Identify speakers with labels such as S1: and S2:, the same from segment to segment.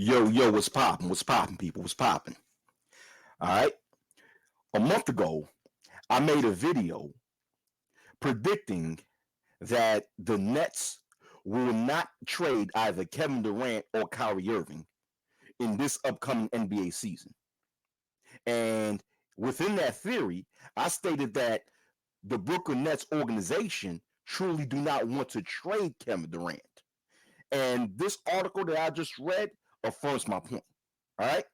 S1: Yo, what's popping? What's popping, people? What's popping? All right. A month ago, I made a video predicting that the Nets will not trade either Kevin Durant or Kyrie Irving in this upcoming NBA season. And within that theory, I stated that the Brooklyn Nets organization truly do not want to trade Kevin Durant. And this article that I just read affirms my point. All right.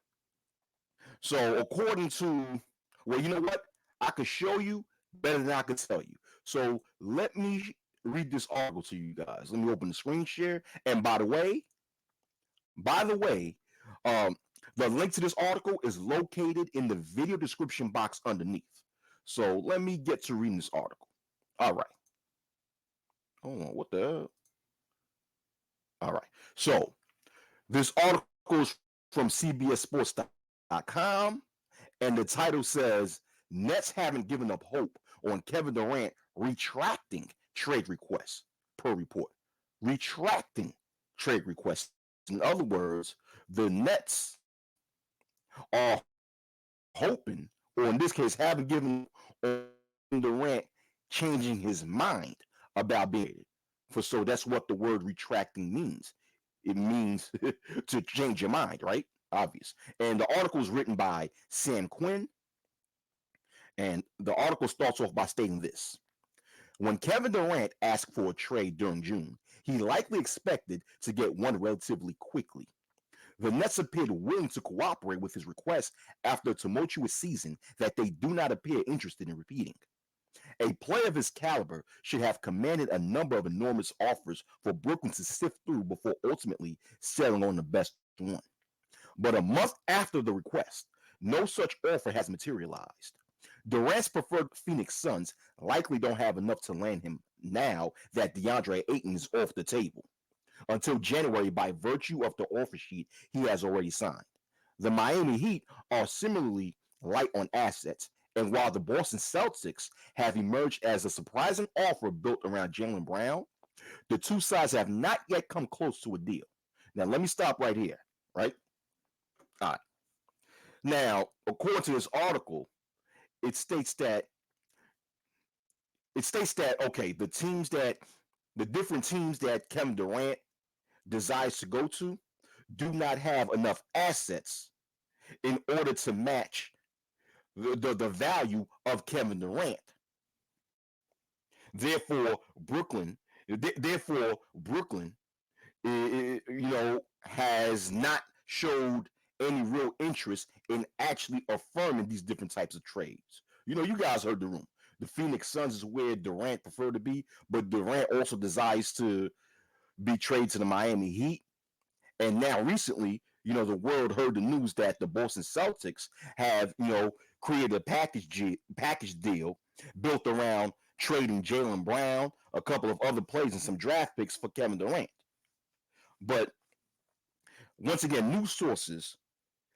S1: So according to, well, you know what? I could show you better than I could tell you. So let me read this article to you guys. Let me open the screen share. And by the way, um, the link to this article is located in the video description box underneath. So let me get to reading this article. All right. Hold on. What the hell? All right. So this article is from CBSSports.com, and the title says Nets haven't given up hope on Kevin Durant retracting trade requests per report. Retracting trade requests. In other words, the Nets are hoping, or in this case, haven't given Durant changing his mind about being for so that's what the word retracting means. It means to change your mind, right? Obvious. And the article is written by Sam Quinn. And the article starts off by stating this. When Kevin Durant asked for a trade during June, he likely expected to get one relatively quickly. The Nets appeared willing to cooperate with his request after a tumultuous season that they do not appear interested in repeating. A player of his caliber should have commanded a number of enormous offers for Brooklyn to sift through before ultimately settling on the best one. But a month after the request, no such offer has materialized. Durant's preferred Phoenix Suns likely don't have enough to land him now that DeAndre Ayton is off the table until January by virtue of the offer sheet he has already signed. The Miami Heat are similarly light on assets, and while the Boston Celtics have emerged as a surprising offer built around Jaylen Brown, the two sides have not yet come close to a deal. Now, let me stop right here, right? All right. Now, according to this article, it states that okay, the different teams that Kevin Durant desires to go to do not have enough assets in order to match the value of Kevin Durant. Therefore, Brooklyn, has not showed any real interest in actually affirming these different types of trades. You guys heard the room. The Phoenix Suns is where Durant preferred to be, but Durant also desires to be traded to the Miami Heat. And now recently, the world heard the news that the Boston Celtics have, created a package deal built around trading Jaylen Brown, a couple of other players, and some draft picks for Kevin Durant. But once again, news sources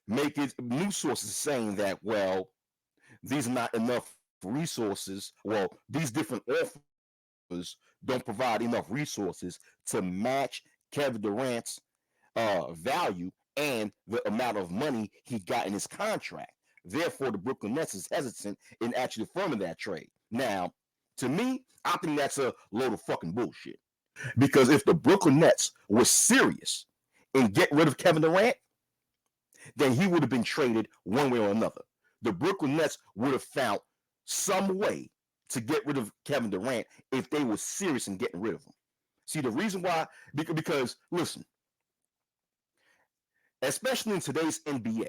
S1: saying that, well, these are not enough resources. Well, these different offers don't provide enough resources to match Kevin Durant's value and the amount of money he got in his contract. Therefore, the Brooklyn Nets is hesitant in actually affirming that trade. Now, to me, I think that's a load of fucking bullshit. Because if the Brooklyn Nets were serious in getting rid of Kevin Durant, then he would have been traded one way or another. The Brooklyn Nets would have found some way to get rid of Kevin Durant if they were serious in getting rid of him. See, the reason why, because listen, especially in today's NBA,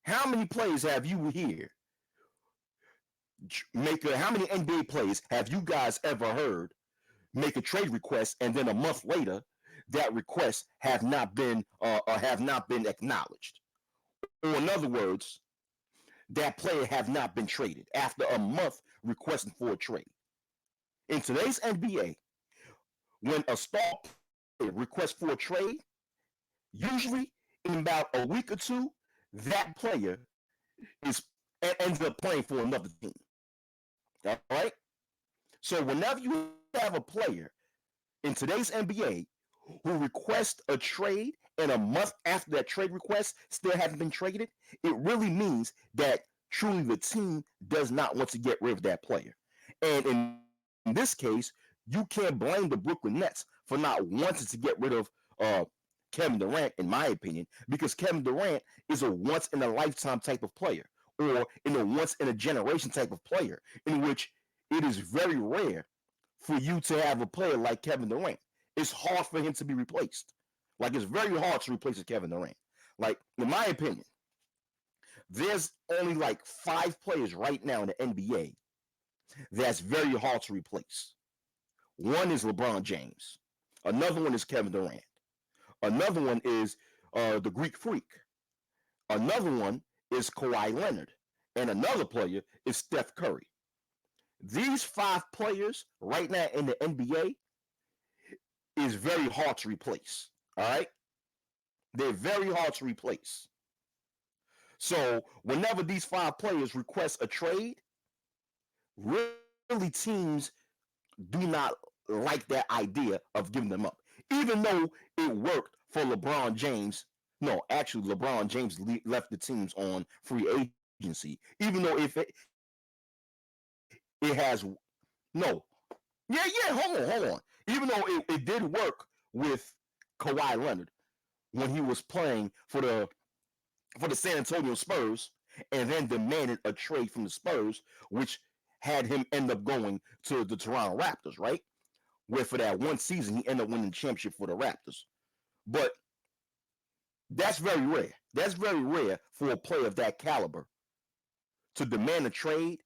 S1: how many players have you here how many NBA players have you guys ever heard make a trade request and then a month later that request have not been acknowledged? Or in other words, that player have not been traded after a month requesting for a trade. In today's NBA, when a star player requests for a trade, usually in about a week or two, that player ends up playing for another team. All right? So whenever you have a player in today's NBA who requests a trade and a month after that trade request still hasn't been traded, it really means that truly the team does not want to get rid of that player. And in this case, you can't blame the Brooklyn Nets for not wanting to get rid of Kevin Durant, in my opinion, because Kevin Durant is a once in a lifetime type of player, or in a once in a generation type of player, in which it is very rare for you to have a player like Kevin Durant. It's hard for him to be replaced. Like, it's very hard to replace a Kevin Durant. Like, in my opinion, there's only like 5 players right now in the NBA that's very hard to replace. One is LeBron James. Another one is Kevin Durant. Another one is the Greek Freak. Another one is Kawhi Leonard. And another player is Steph Curry. These 5 players right now in the NBA is very hard to replace. All right? They're very hard to replace. So whenever these 5 players request a trade, really teams do not like that idea of giving them up. Even though it worked for LeBron James. No, actually, LeBron James left the teams on free agency. Even though if it has no, hold on. Even though it did work with Kawhi Leonard when he was playing for the San Antonio Spurs, and then demanded a trade from the Spurs, which had him end up going to the Toronto Raptors, right? Where for that one season he ended up winning the championship for the Raptors. But that's very rare. That's very rare for a player of that caliber to demand a trade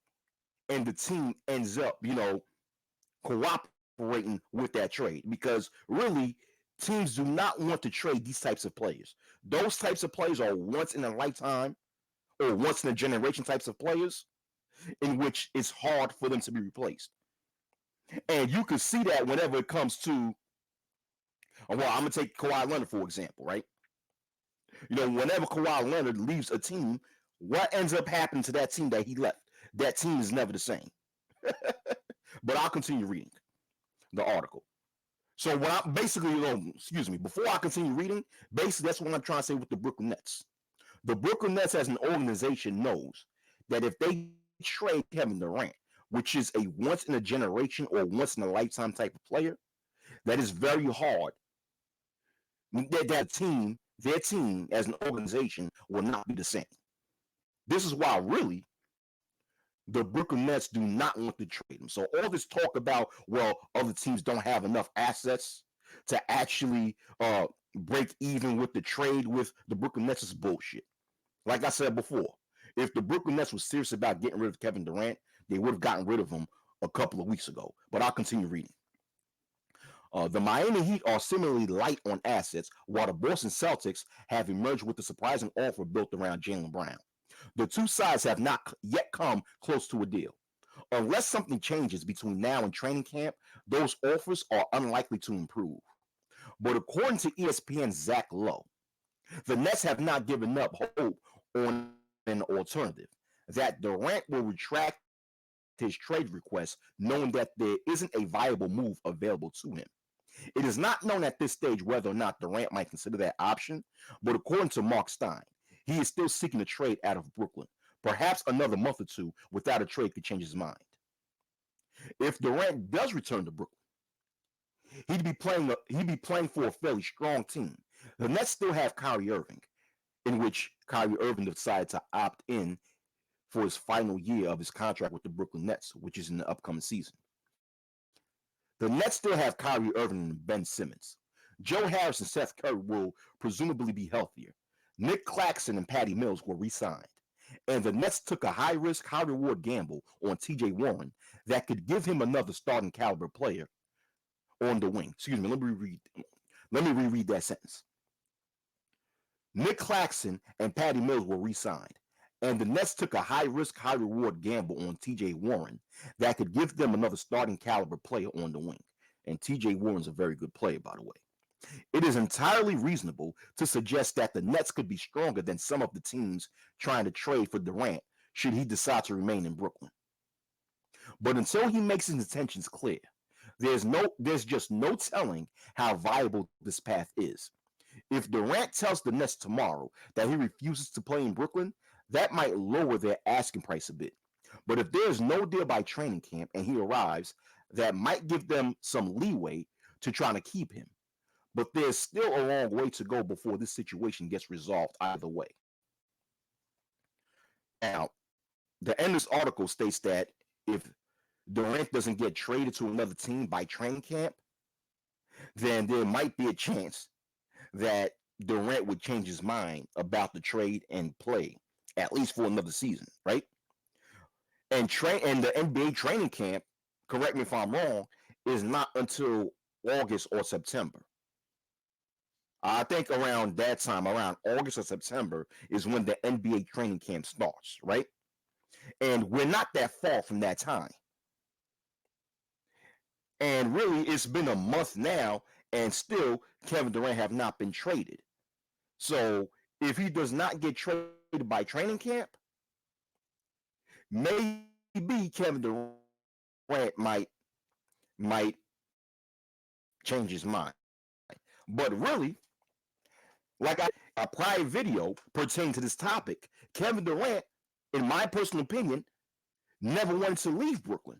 S1: and the team ends up, cooperating with that trade, because really teams do not want to trade these types of players. Those types of players are once in a lifetime or once in a generation types of players in which it's hard for them to be replaced. And you can see that whenever it comes to, well, I'm going to take Kawhi Leonard, for example, right? Whenever Kawhi Leonard leaves a team, what ends up happening to that team that he left? That team is never the same. But I'll continue reading the article. So what I basically, before I continue reading, basically that's what I'm trying to say with the Brooklyn Nets. The Brooklyn Nets as an organization knows that if they trade Kevin Durant, which is a once in a generation or once in a lifetime type of player, that is very hard. Their team as an organization will not be the same. This is why really the Brooklyn Nets do not want to trade him. So all this talk about, well, other teams don't have enough assets to actually break even with the trade with the Brooklyn Nets is bullshit. Like I said before, if the Brooklyn Nets was serious about getting rid of Kevin Durant, they would have gotten rid of him a couple of weeks ago. But I'll continue reading. The Miami Heat are similarly light on assets, while the Boston Celtics have emerged with a surprising offer built around Jaylen Brown. The two sides have not yet come close to a deal. Unless something changes between now and training camp, those offers are unlikely to improve. But according to ESPN's Zach Lowe, the Nets have not given up hope on an alternative, that Durant will retract his trade request, knowing that there isn't a viable move available to him. It is not known at this stage whether or not Durant might consider that option, but according to Mark Stein, he is still seeking a trade out of Brooklyn. Perhaps another month or two without a trade could change his mind. If Durant does return to Brooklyn, he'd be playing for a fairly strong team. The Nets still have Kyrie Irving, in which Kyrie Irving decided to opt in for his final year of his contract with the Brooklyn Nets, which is in the upcoming season. The Nets still have Kyrie Irving and Ben Simmons. Joe Harris and Seth Curry will presumably be healthier. Nick Claxton and Patty Mills were re-signed. And the Nets took a high-risk, high-reward gamble on T.J. Warren that could give him another starting caliber player on the wing. Excuse me, let me reread that sentence. Nick Claxton and Patty Mills were re-signed, and the Nets took a high-risk, high-reward gamble on T.J. Warren that could give them another starting caliber player on the wing. And T.J. Warren's a very good player, by the way. It is entirely reasonable to suggest that the Nets could be stronger than some of the teams trying to trade for Durant should he decide to remain in Brooklyn. But until he makes his intentions clear, there's just no telling how viable this path is. If Durant tells the Nets tomorrow that he refuses to play in Brooklyn, that might lower their asking price a bit. But if there's no deal by training camp and he arrives, that might give them some leeway to trying to keep him. But there's still a long way to go before this situation gets resolved either way. Now, the end of this article states that if Durant doesn't get traded to another team by training camp, then there might be a chance that Durant would change his mind about the trade and play at least for another season, right? And the NBA training camp, correct me if I'm wrong, is not until August or September. I think around that time, around August or September, is when the NBA training camp starts, right? And we're not that far from that time. And really, it's been a month now, and still Kevin Durant have not been traded. So if he does not get traded by training camp, maybe Kevin Durant might change his mind. But really, like a prior video pertaining to this topic, Kevin Durant, in my personal opinion, never wanted to leave Brooklyn.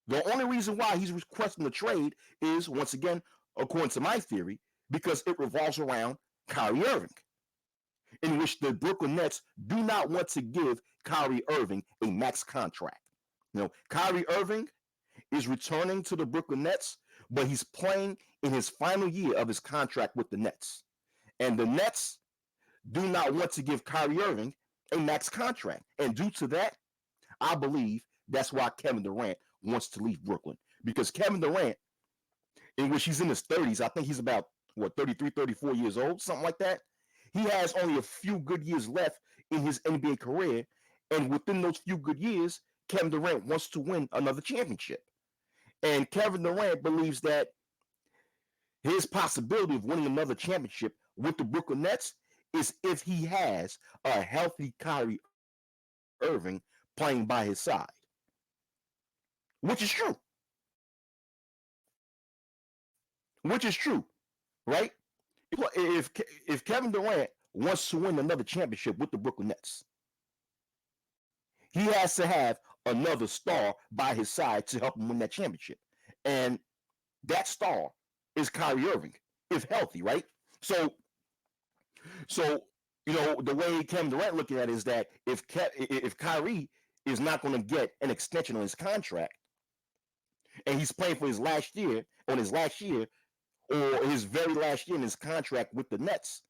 S1: The only reason why he's requesting the trade is, once again, according to my theory, because it revolves around Kyrie Irving, in which the Brooklyn Nets do not want to give Kyrie Irving a max contract. Kyrie Irving is returning to the Brooklyn Nets, but he's playing in his final year of his contract with the Nets. And the Nets do not want to give Kyrie Irving a max contract. And due to that, I believe that's why Kevin Durant wants to leave Brooklyn. Because Kevin Durant, in which he's in his 30s, I think he's about, 33, 34 years old, something like that. He has only a few good years left in his NBA career. And within those few good years, Kevin Durant wants to win another championship. And Kevin Durant believes that his possibility of winning another championship with the Brooklyn Nets is if he has a healthy Kyrie Irving playing by his side, which is true. Right? If Kevin Durant wants to win another championship with the Brooklyn Nets, he has to have another star by his side to help him win that championship. And that star is Kyrie Irving, if healthy, right? So the way Kevin Durant looking at it is that if Kyrie is not going to get an extension on his contract, and he's playing for his last year, or his very last year in his contract with the Nets,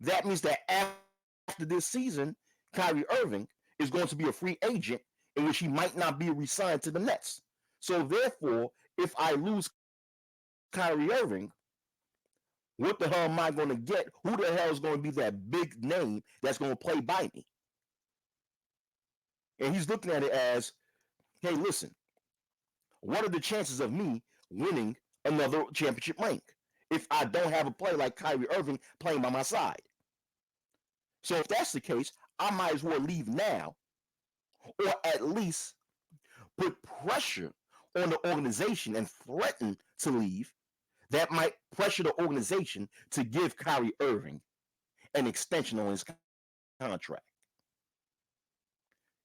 S1: that means that after this season, Kyrie Irving is going to be a free agent in which he might not be re-signed to the Nets. So therefore, if I lose Kyrie Irving, what the hell am I going to get? Who the hell is going to be that big name that's going to play by me? And he's looking at it as, hey, listen, what are the chances of me winning another championship ring if I don't have a player like Kyrie Irving playing by my side? So if that's the case, I might as well leave now, or at least put pressure on the organization and threaten to leave. That might pressure the organization to give Kyrie Irving an extension on his contract.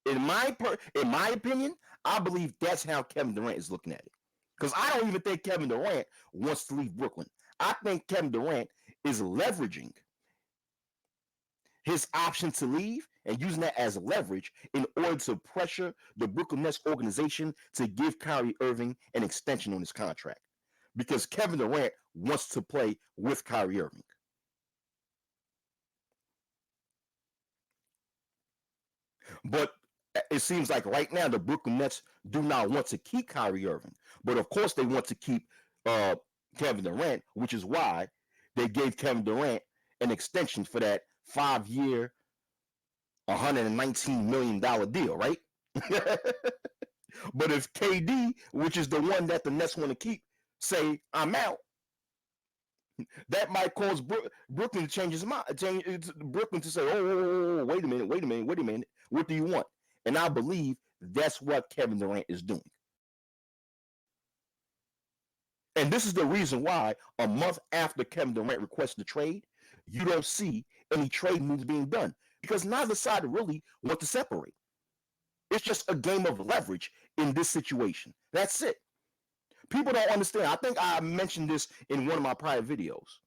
S1: In my opinion, I believe that's how Kevin Durant is looking at it. Because I don't even think Kevin Durant wants to leave Brooklyn. I think Kevin Durant is leveraging his option to leave and using that as leverage in order to pressure the Brooklyn Nets organization to give Kyrie Irving an extension on his contract. Because Kevin Durant wants to play with Kyrie Irving. But it seems like right now the Brooklyn Nets do not want to keep Kyrie Irving. But of course they want to keep Kevin Durant, which is why they gave Kevin Durant an extension for that 5-year, $119 million deal, right? But if KD, which is the one that the Nets want to keep, say, I'm out, that might cause Brooklyn to change his mind. Brooklyn to say, oh, wait a minute. What do you want? And I believe that's what Kevin Durant is doing. And this is the reason why a month after Kevin Durant requested the trade, you don't see any trade moves being done because neither side really want to separate. It's just a game of leverage in this situation. That's it. People don't understand. I think I mentioned this in one of my prior videos.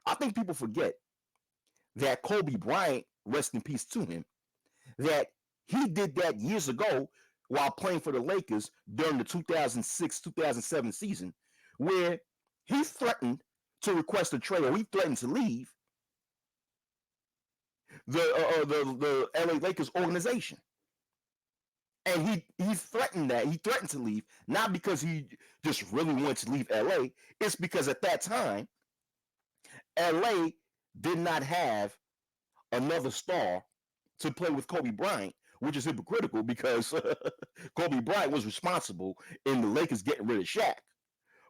S1: I think people forget that Kobe Bryant, rest in peace to him, that he did that years ago while playing for the Lakers during the 2006-2007 season, where he threatened to request a trade, or he threatened to leave the LA Lakers organization. And he threatened that. He threatened to leave, not because he just really wanted to leave LA. It's because at that time, LA did not have another star to play with Kobe Bryant, which is hypocritical because Kobe Bryant was responsible in the Lakers getting rid of Shaq.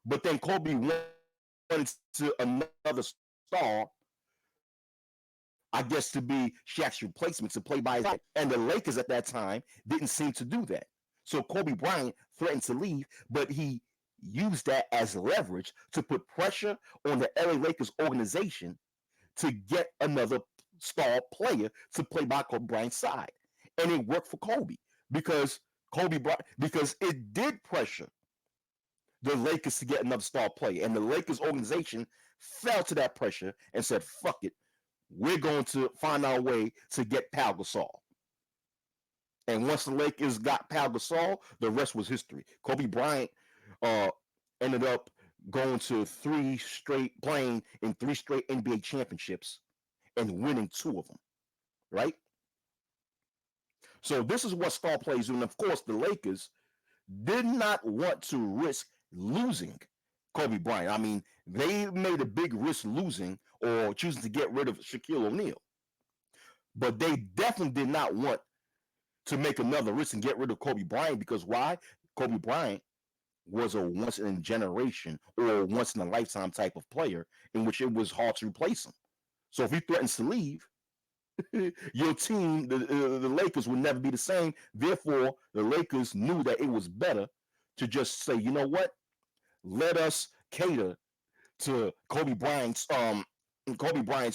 S1: But then Kobe wanted to another star, I guess, to be Shaq's replacement, to play by his side. And the Lakers at that time didn't seem to do that. So Kobe Bryant threatened to leave, but he used that as leverage to put pressure on the LA Lakers organization to get another star player to play by Kobe Bryant's side. And it worked for Kobe because it did pressure the Lakers to get another star player. And the Lakers organization fell to that pressure and said, fuck it. We're going to find our way to get Pau Gasol. And once the Lakers got Pau Gasol, the rest was history. Kobe Bryant ended up going to playing in 3 straight NBA championships and winning 2 of them, right? So this is what star players do. And of course, the Lakers did not want to risk losing Kobe Bryant. I mean, they made a big risk losing or choosing to get rid of Shaquille O'Neal. But they definitely did not want to make another risk and get rid of Kobe Bryant because why? Kobe Bryant was a once in a generation or once in a lifetime type of player in which it was hard to replace him. So if he threatens to leave, your team, the Lakers, will never be the same. Therefore, the Lakers knew that it was better to just say, you know what? Let us cater to Kobe Bryant's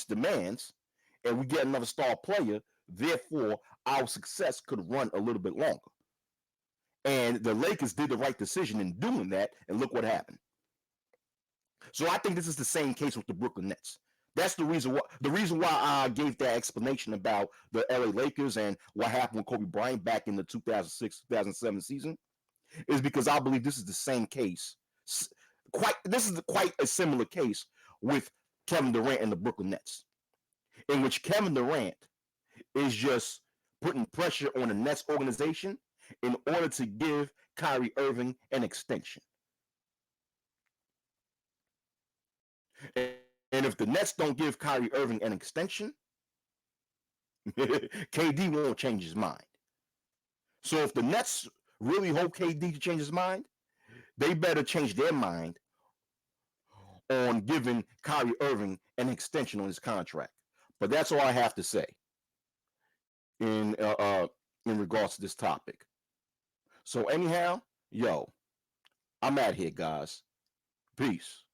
S1: demands, and we get another star player. Therefore, our success could run a little bit longer. And the Lakers did the right decision in doing that, and look what happened. So I think this is the same case with the Brooklyn Nets. That's the reason why I gave that explanation about the LA Lakers and what happened with Kobe Bryant back in the 2006-2007 season is because I believe this is the same case. This is quite a similar case with Kevin Durant and the Brooklyn Nets, in which Kevin Durant is just putting pressure on the Nets organization in order to give Kyrie Irving an extension. And if the Nets don't give Kyrie Irving an extension, KD won't change his mind. So if the Nets really hope KD to change his mind, they better change their mind on giving Kyrie Irving an extension on his contract. But that's all I have to say in regards to this topic. So anyhow, I'm out here, guys. Peace.